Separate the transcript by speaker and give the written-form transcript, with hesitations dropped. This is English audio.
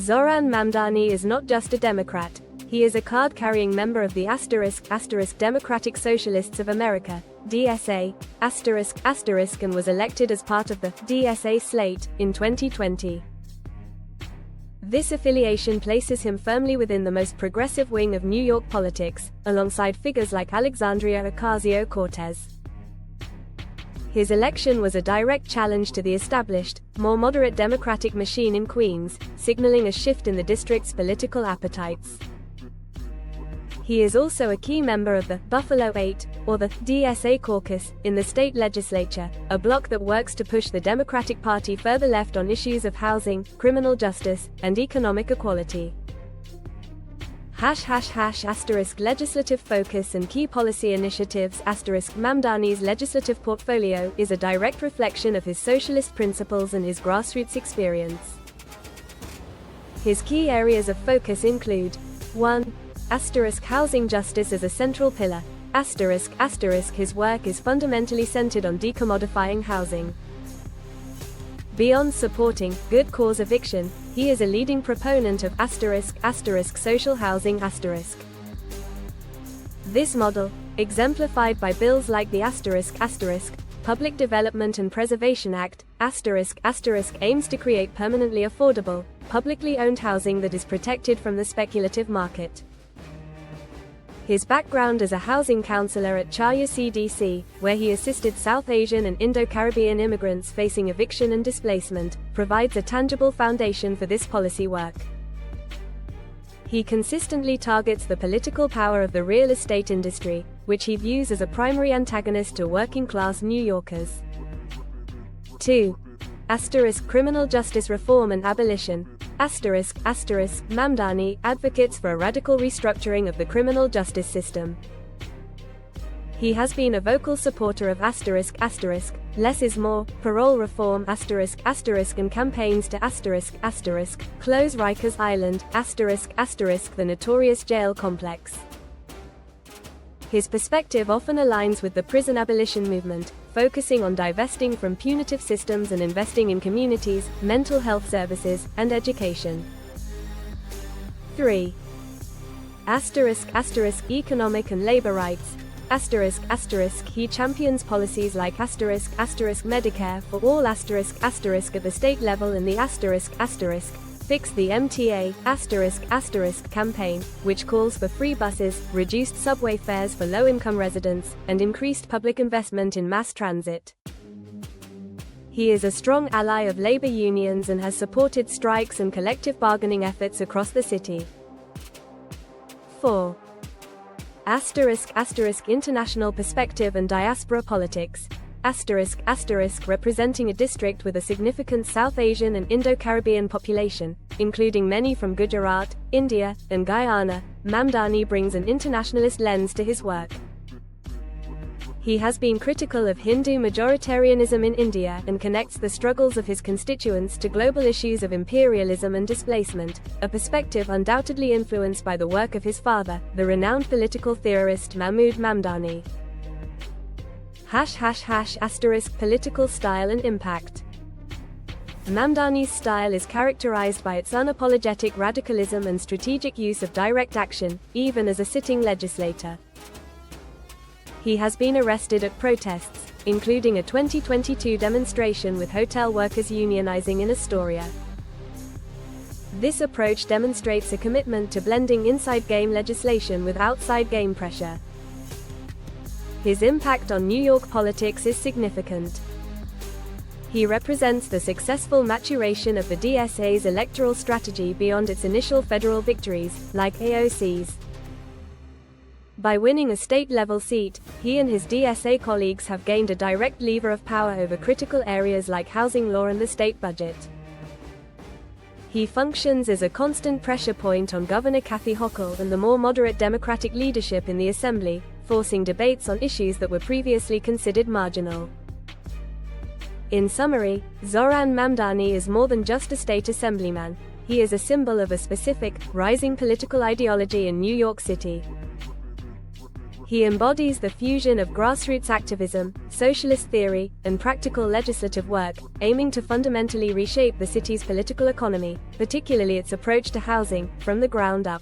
Speaker 1: Zohran Mamdani is not just a Democrat. He is a card-carrying member of the Democratic Socialists of America, DSA, and was elected as part of the DSA slate in 2020. This affiliation places him firmly within the most progressive wing of New York politics, alongside figures like Alexandria Ocasio-Cortez. His election was a direct challenge to the established, more moderate Democratic machine in Queens, signaling a shift in the district's political appetites. He is also a key member of the Buffalo 8, or the DSA caucus, in the state legislature, a bloc that works to push the Democratic Party further left on issues of housing, criminal justice, and economic equality. Legislative focus and key policy initiatives. Mamdani's legislative portfolio is a direct reflection of his socialist principles and his grassroots experience. His key areas of focus include 1. Housing justice as a central pillar. His work is fundamentally centered on decommodifying housing. Beyond supporting good cause eviction, he is a leading proponent of social housing. This model, exemplified by bills like the Public Development and Preservation Act, aims to create permanently affordable, publicly owned housing that is protected from the speculative market. His background as a housing counselor at Chaya CDC, where he assisted South Asian and Indo-Caribbean immigrants facing eviction and displacement, provides a tangible foundation for this policy work. He consistently targets the political power of the real estate industry, which he views as a primary antagonist to working-class New Yorkers. 2. Criminal justice reform and abolition. Mamdani advocates for a radical restructuring of the criminal justice system. He has been a vocal supporter of less is more, parole reform and campaigns to close Rikers Island the notorious jail complex. His perspective often aligns with the prison abolition movement, focusing on divesting from punitive systems and investing in communities, mental health services, and education. 3. Economic and labor rights. He champions policies like Medicare for all at the state level and the Fix the MTA campaign, which calls for free buses, reduced subway fares for low-income residents, and increased public investment in mass transit. He is a strong ally of labor unions and has supported strikes and collective bargaining efforts across the city. 4. International perspective and diaspora politics. Representing a district with a significant South Asian and Indo-Caribbean population, including many from Gujarat, India, and Guyana, Mamdani brings an internationalist lens to his work. He has been critical of Hindu majoritarianism in India and connects the struggles of his constituents to global issues of imperialism and displacement, a perspective undoubtedly influenced by the work of his father, the renowned political theorist Mahmood Mamdani. Political style and impact. Mamdani's style is characterized by its unapologetic radicalism and strategic use of direct action, even as a sitting legislator. He has been arrested at protests, including a 2022 demonstration with hotel workers unionizing in Astoria. This approach demonstrates a commitment to blending inside-game legislation with outside-game pressure. His impact on New York politics is significant. He represents the successful maturation of the DSA's electoral strategy beyond its initial federal victories, like AOC's. By winning a state-level seat, he and his DSA colleagues have gained a direct lever of power over critical areas like housing law and the state budget. He functions as a constant pressure point on Governor Kathy Hochul and the more moderate Democratic leadership in the Assembly, forcing debates on issues that were previously considered marginal. In summary, Zohran Mamdani is more than just a state assemblyman. He is a symbol of a specific, rising political ideology in New York City. He embodies the fusion of grassroots activism, socialist theory, and practical legislative work, aiming to fundamentally reshape the city's political economy, particularly its approach to housing, from the ground up.